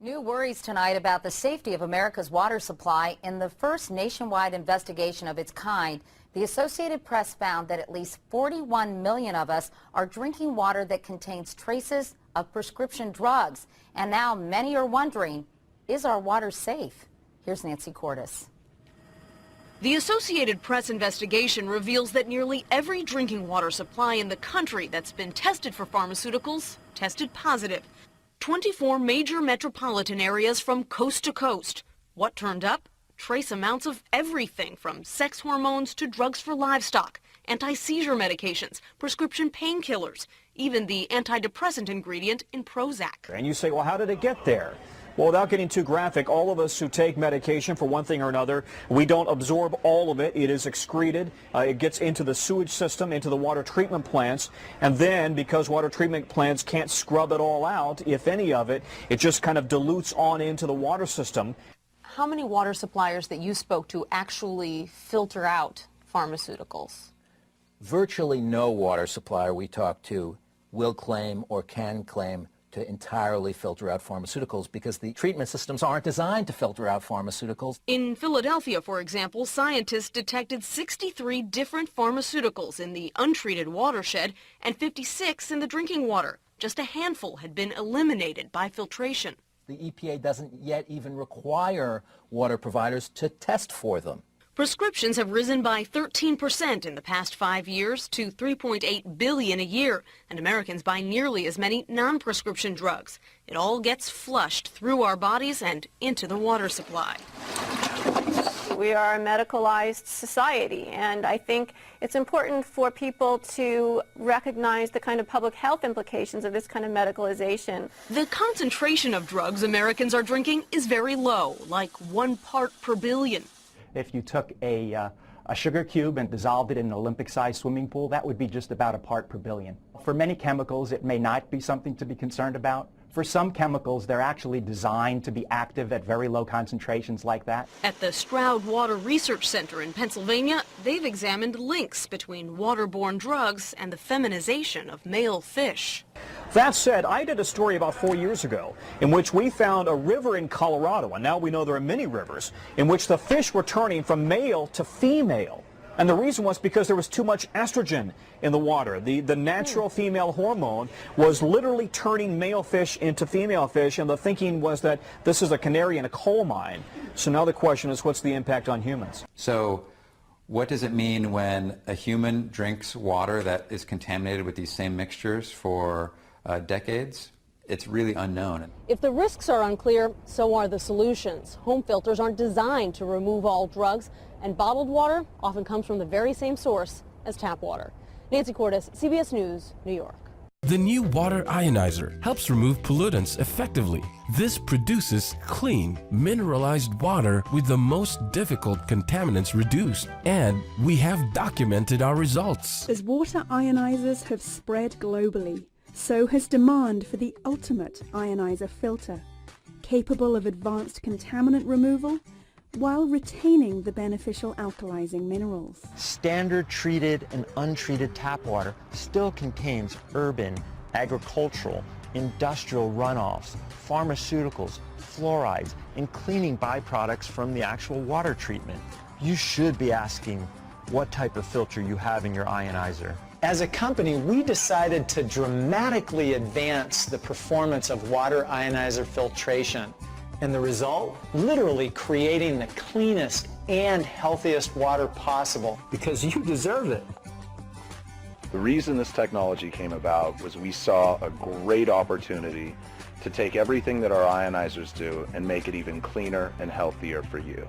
New worries tonight about the safety of America's water supply. In the first nationwide investigation of its kind, the Associated Press found that at least 41 million of us are drinking water that contains traces of prescription drugs. And now many are wondering, is our water safe? Here's Nancy Cordes. The Associated Press investigation reveals that nearly every drinking water supply in the country that's been tested for pharmaceuticals tested positive. 24 major metropolitan areas from coast to coast. What turned up? Trace amounts of everything from sex hormones to drugs for livestock, anti-seizure medications, prescription painkillers, even the antidepressant ingredient in Prozac. And you say, well, how did it get there? Well, without getting too graphic, all of us who take medication for one thing or another, we don't absorb all of it. It is excreted. It gets into the sewage system, into the water treatment plants. And then, because water treatment plants can't scrub it all out, if any of it, it just kind of dilutes on into the water system. How many water suppliers that you spoke to actually filter out pharmaceuticals? Virtually no water supplier we talk to will claim or can claim to entirely filter out pharmaceuticals because the treatment systems aren't designed to filter out pharmaceuticals. In Philadelphia, for example, scientists detected 63 different pharmaceuticals in the untreated watershed and 56 in the drinking water. Just a handful had been eliminated by filtration. The EPA doesn't yet even require water providers to test for them. Prescriptions have risen by 13% in the past 5 years to 3.8 billion a year, and Americans buy nearly as many non-prescription drugs. It all gets flushed through our bodies and into the water supply. We are a medicalized society, and I think it's important for people to recognize the kind of public health implications of this kind of medicalization. The concentration of drugs Americans are drinking is very low, like 1 part per billion. If you took a sugar cube and dissolved it in an Olympic-sized swimming pool, that would be just about a part per billion. For many chemicals, it may not be something to be concerned about. For some chemicals, they're actually designed to be active at very low concentrations like that. At the Stroud Water Research Center in Pennsylvania, they've examined links between waterborne drugs and the feminization of male fish. That said, I did a story about 4 years ago in which we found a river in Colorado, and now we know there are many rivers, in which the fish were turning from male to female. And the reason was because there was too much estrogen in the water. The natural female hormone was literally turning male fish into female fish, and the thinking was that this is a canary in a coal mine. So now the question is, what's the impact on humans? So what does it mean when a human drinks water that is contaminated with these same mixtures for decades? It's really unknown. If the risks are unclear, so are the solutions. Home filters aren't designed to remove all drugs, and bottled water often comes from the very same source as tap water. Nancy Cordes, CBS News, New York. The new water ionizer helps remove pollutants effectively. This produces clean, mineralized water with the most difficult contaminants reduced. And we have documented our results. As water ionizers have spread globally, so has demand for the ultimate ionizer filter, capable of advanced contaminant removal while retaining the beneficial alkalizing minerals. Standard treated and untreated tap water still contains urban, agricultural, industrial runoffs, pharmaceuticals, fluorides, and cleaning byproducts from the actual water treatment. You should be asking what type of filter you have in your ionizer. As a company, we decided to dramatically advance the performance of water ionizer filtration. And the result? Literally creating the cleanest and healthiest water possible. Because you deserve it. The reason this technology came about was we saw a great opportunity to take everything that our ionizers do and make it even cleaner and healthier for you.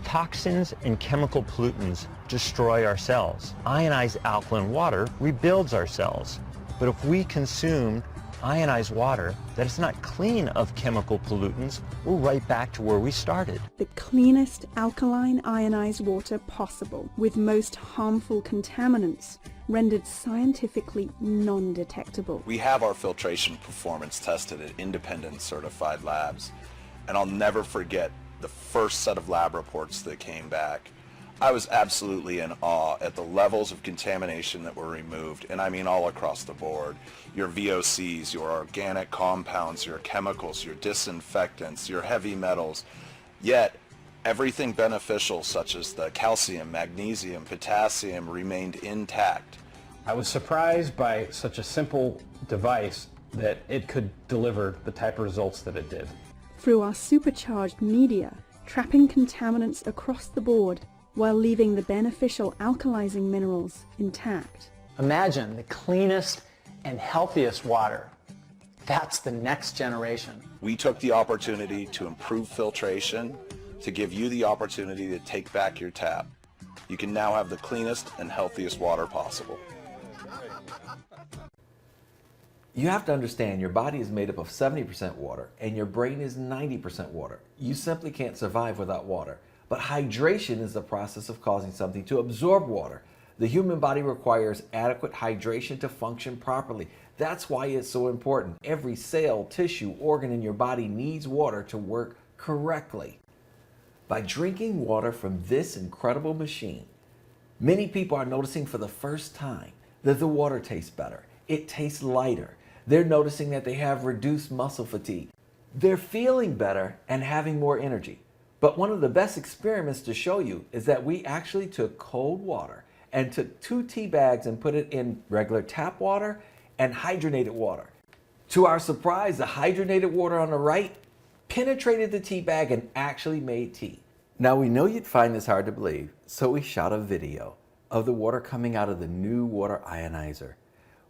Toxins and chemical pollutants destroy our cells. Ionized alkaline water rebuilds our cells. But if we consume ionized water that is not clean of chemical pollutants, we're right back to where we started. The cleanest alkaline ionized water possible, with most harmful contaminants rendered scientifically non-detectable. We have our filtration performance tested at independent certified labs, and I'll never forget the first set of lab reports that came back. I was absolutely in awe at the levels of contamination that were removed, and I mean all across the board. Your VOCs, your organic compounds, your chemicals, your disinfectants, your heavy metals. Yet, everything beneficial such as the calcium, magnesium, potassium remained intact. I was surprised by such a simple device that it could deliver the type of results that it did. Through our supercharged media, trapping contaminants across the board while leaving the beneficial alkalizing minerals intact. Imagine the cleanest and healthiest water. That's the next generation. We took the opportunity to improve filtration, to give you the opportunity to take back your tap. You can now have the cleanest and healthiest water possible. You have to understand your body is made up of 70% water and your brain is 90% water. You simply can't survive without water. But hydration is the process of causing something to absorb water. The human body requires adequate hydration to function properly. That's why it's so important. Every cell, tissue, organ in your body needs water to work correctly. By drinking water from this incredible machine, many people are noticing for the first time that the water tastes better. It tastes lighter. They're noticing that they have reduced muscle fatigue. They're feeling better and having more energy. But one of the best experiments to show you is that we actually took cold water and took 2 tea bags and put it in regular tap water and hydrogenated water. To our surprise, the hydrogenated water on the right penetrated the tea bag and actually made tea. Now we know you'd find this hard to believe, so we shot a video of the water coming out of the new water ionizer.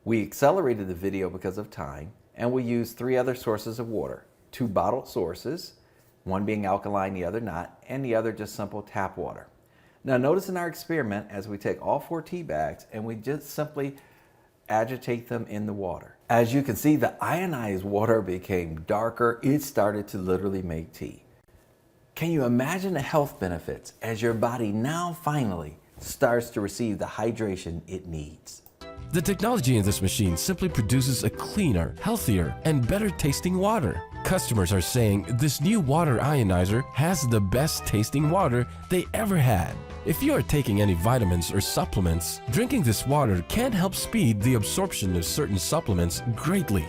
We accelerated the video because of time, and we used 3 other sources of water, 2 bottled sources, one being alkaline, the other not, and the other just simple tap water. Now notice in our experiment as we take all 4 tea bags and we just simply agitate them in the water. As you can see, the ionized water became darker. It started to literally make tea. Can you imagine the health benefits as your body now finally starts to receive the hydration it needs? The technology in this machine simply produces a cleaner, healthier, and better tasting water. Customers are saying this new water ionizer has the best tasting water they ever had. If you are taking any vitamins or supplements, drinking this water can help speed the absorption of certain supplements greatly.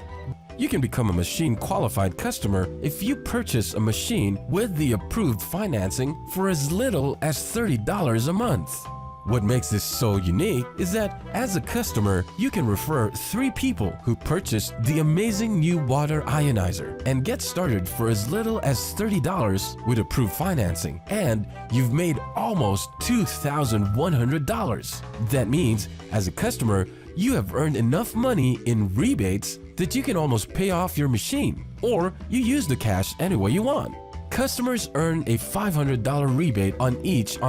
You can become a machine qualified customer if you purchase a machine with the approved financing for as little as $30 a month. What makes this so unique is that as a customer, you can refer 3 people who purchased the amazing new water ionizer and get started for as little as $30 with approved financing, and you've made almost $2,100. That means, as a customer, you have earned enough money in rebates that you can almost pay off your machine, or you use the cash any way you want. Customers earn a $500 rebate on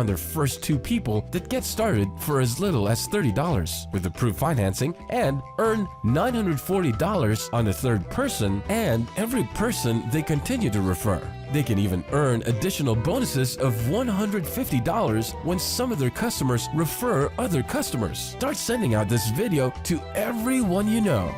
their first 2 people that get started for as little as $30 with approved financing, and earn $940 on the 3rd person and every person they continue to refer. They can even earn additional bonuses of $150 when some of their customers refer other customers. Start sending out this video to everyone you know.